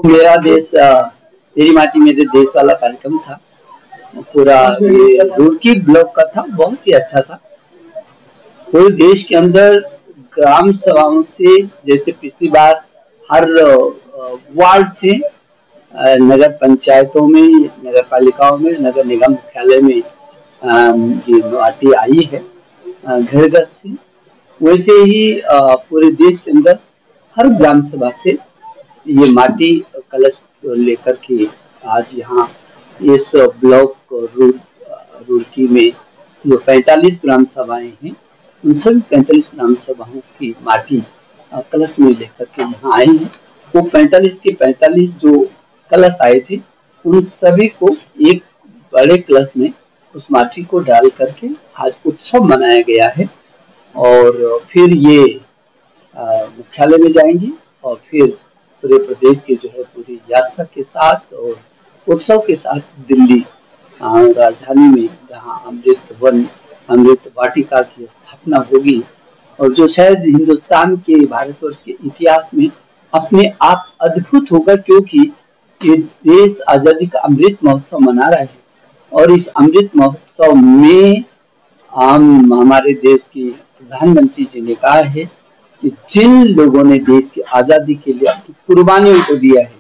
मेरा देश तेरी माटी मेरे देश वाला कार्यक्रम था। पूरा ये रुड़की ब्लॉक का था, बहुत ही अच्छा था। पूरे देश के अंदर ग्राम सभाओं से, जैसे पिछली बार हर वार्ड से नगर पंचायतों में, नगर पालिकाओं में, नगर निगम मुख्यालय में ये माटी आई है घर घर से। वैसे ही पूरे देश के अंदर हर ग्राम सभा से ये माटी कलश लेकर के आज यहाँ इस ब्लॉक रुड़की में जो 45 ग्राम सभाएं हैं, उन सभी 45 ग्राम सभाओं की माटी कलश में लेकर के यहाँ आए हैं। वो 45 के 45 जो कलश आए थे, उन सभी को एक बड़े कलश में उस माटी को डाल करके आज उत्सव मनाया गया है। और फिर ये मुख्यालय में जाएंगे और फिर पूरे प्रदेश के जो है पूरी यात्रा के साथ और उत्सव के साथ दिल्ली राजधानी में, जहाँ अमृत वन, अमृत वाटिका की स्थापना होगी और जो शायद हिंदुस्तान के, भारतवर्ष के इतिहास में अपने आप अद्भुत होगा, क्योंकि ये देश आजादी का अमृत महोत्सव मना रहा है। और इस अमृत महोत्सव में हमारे देश के प्रधानमंत्री जी ने कहा है कि जिन लोगों ने देश की आजादी के लिए अपनी कुर्बानियों को दिया है,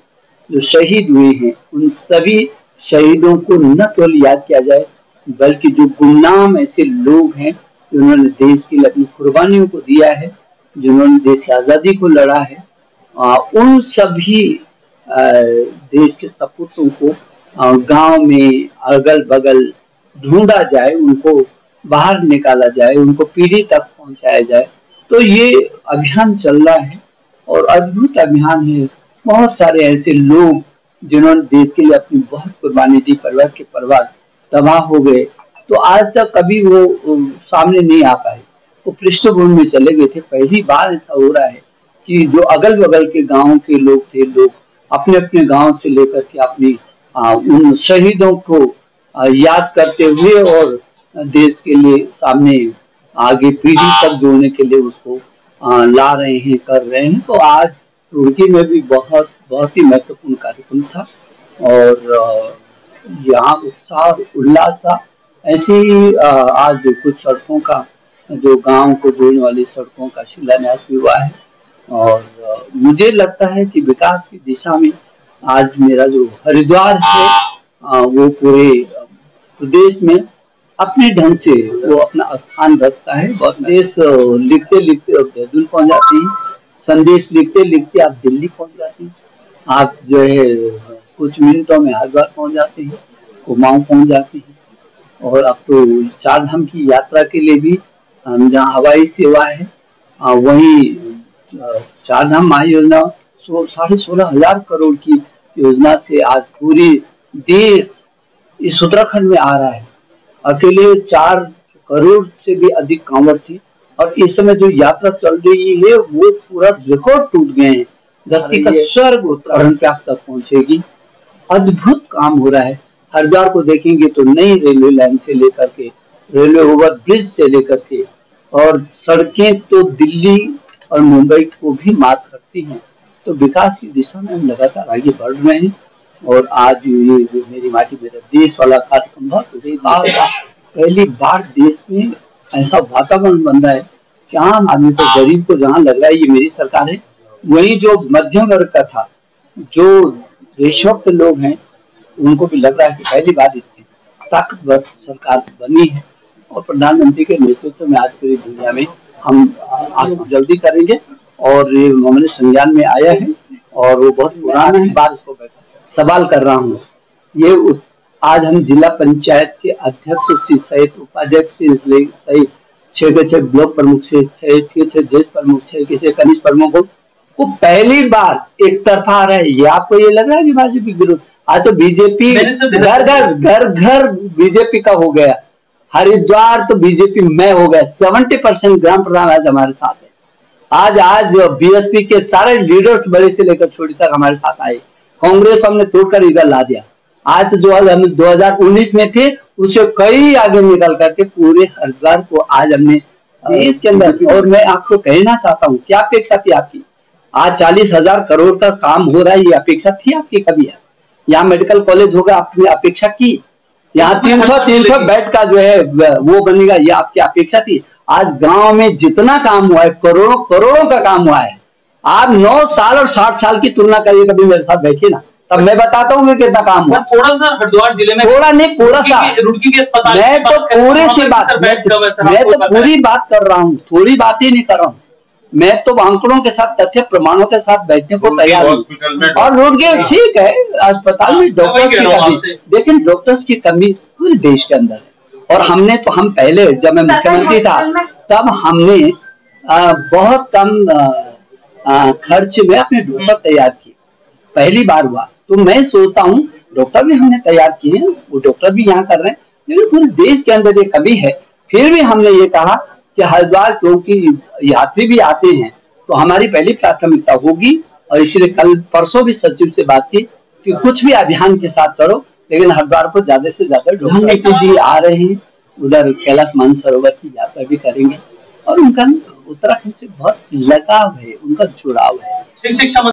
जो शहीद हुए हैं, उन सभी शहीदों को न केवल याद किया जाए, बल्कि जो गुमनाम ऐसे लोग हैं जिन्होंने देश के लिए अपनी कुर्बानियों को दिया है, जिन्होंने देश की आजादी को लड़ा है, उन सभी देश के सपूतों को गांव में अगल बगल ढूंढा जाए, उनको बाहर निकाला जाए, उनको पीढ़ी तक पहुंचाया जाए। तो ये अभियान चल रहा है और अद्भुत अभियान है। बहुत सारे ऐसे लोग जिन्होंने देश के लिए अपनी बहुत कुर्बानी दी, परिवार के परिवार तबाह हो गए, तो आज तक कभी वो सामने नहीं आ पाए, वो पृष्ठभूमि में चले गए थे। पहली बार ऐसा हो रहा है कि जो अगल बगल के गांव के लोग थे, लोग अपने अपने गांव से लेकर के अपनी उन शहीदों को याद करते हुए और देश के लिए सामने आगे पीढ़ी तक जोड़ने के लिए उसको ला रहे हैं, कर रहे हैं। तो आज रुड़की में भी बहुत बहुत ही महत्वपूर्ण कार्यक्रम था और यहाँ उत्साह उल्लास था। ऐसे ही आज कुछ सड़कों का, जो गांव को जोड़ने वाली सड़कों का शिलान्यास भी हुआ है और मुझे लगता है कि विकास की दिशा में आज मेरा जो हरिद्वार है वो पूरे प्रदेश में अपने ढंग से वो अपना स्थान रखता है। बहुत देश लिखते लिखते देहरादून पहुंच जाती है, संदेश लिखते लिखते आप दिल्ली पहुंच जाती हैं, आप जो है कुछ मिनटों में हरिद्वार पहुंच जाते हैं, कुमाऊं पहुंच जाते हैं। और अब तो चार धाम की यात्रा के लिए भी जहाँ हवाई सेवा है वहीं चार धाम महायोजना 16,500 करोड़ की योजना से आज पूरी देश इस उत्तराखंड में आ रहा है। अकेले 4 करोड़ से भी अधिक कांवड़ थे और इस समय जो यात्रा चल रही है वो पूरा रिकॉर्ड टूट गए हैं। धरती का स्वर्ग उत्तराखंड पे आप तक पहुंचेगी। अद्भुत काम हो रहा है। हरिद्वार को देखेंगे तो नई रेलवे लाइन से लेकर के, रेलवे ओवर ब्रिज से लेकर के, और सड़कें तो दिल्ली और मुंबई को भी मात करती हैं। तो विकास की दिशा में हम लगातार आगे बढ़ रहे हैं और आज ये मेरी माटी मेरा देश वाला कार्यक्रम पहली बार देश में ऐसा वातावरण बन रहा है कि आम आदमी को, गरीब को जहाँ लग रहा है ये मेरी सरकार है, वही जो मध्यम वर्ग का था, जो देशभक्त लोग हैं, उनको भी लग रहा है कि पहली बार इतनी ताकतवर सरकार बनी है और प्रधानमंत्री के नेतृत्व में आज पूरी दुनिया में हम जल्दी करेंगे। और ये मामले संज्ञान में आया है और वो बहुत पुराना है। बात सवाल कर रहा हूँ, ये आज हम जिला पंचायत के अध्यक्ष से सहित उपाध्यक्ष से सहित 6 के 6 ब्लॉक प्रमुख से 6 जेल प्रमुख, 6 के 6 कनिष्ठ प्रमुख को पहली बार एक तरफा आ रहा है। ये आपको ये लग रहा है कि भाजपा विरोध? आज तो बीजेपी घर घर बीजेपी का हो गया। हरिद्वार तो बीजेपी में हो गया। 70% ग्राम प्रधान आज हमारे साथ है। आज बीएसपी के सारे लीडर्स बड़े से लेकर छोटे तक हमारे साथ आए। कांग्रेस को हमने तोड़कर इधर ला दिया। आज जो हम 2019 में थे उसे कई आगे निकल करके पूरे हरिद्वार को आज हमने देश के अंदर। और मैं आपको कहना चाहता हूँ, क्या अपेक्षा थी आपकी आज 40,000 करोड़ का काम हो रहा है, ये अपेक्षा थी आपकी कभी? है यहाँ मेडिकल कॉलेज होगा, आपने अपेक्षा की? यहाँ 300 बेड का जो है वो बनेगा, ये आपकी अपेक्षा थी? आज गांव में जितना काम हुआ है, करोड़ों करोड़ों का काम हुआ है। आप 9 साल और 60 साल की तुलना करिए, कभी मेरे साथ बैठिए ना, तब मैं बताता हूँ कि कितना काम हुआ। थोड़ा सा हरिद्वार जिले में, थोड़ा नहीं पूरा सा, रुड़की के अस्पताल मैं तो पूरे से बात, मैं तो पूरी बात कर रहा हूँ, थोड़ी बात ही नहीं कर रहा हूँ। मैं तो आंकड़ों के साथ, तथ्य प्रमाणों के साथ बैठने को तैयार हूँ। और रुड़की ठीक है, अस्पताल में डॉक्टर्स की कमी, लेकिन डॉक्टर्स की कमी पूरे देश के अंदर है। और हमने तो, हम पहले जब मैं मुख्यमंत्री था तब हमने बहुत कम खर्च में अपने डॉक्टर तैयार किए, पहली बार हुआ। तो मैं सोचता हूँ डॉक्टर भी हमने तैयार किए हैं, वो डॉक्टर भी यहाँ कर रहे हैं, लेकिन पूरे देश के अंदर ये कमी है। फिर भी हमने ये कहा कि हरिद्वार क्योंकि यात्री भी आते हैं तो हमारी पहली प्राथमिकता होगी, और इसलिए कल परसों भी सचिव से बात की कि कुछ भी अभियान के साथ करो, लेकिन हरिद्वार को ज्यादा से ज्यादा डॉक्टर जी आ रहे हैं, उधर कैलाश मानसरोवर की यात्रा भी करेंगे, और उनका उत्तराखंड से बहुत लगाव है, उनका जुड़ाव है। शिक्षा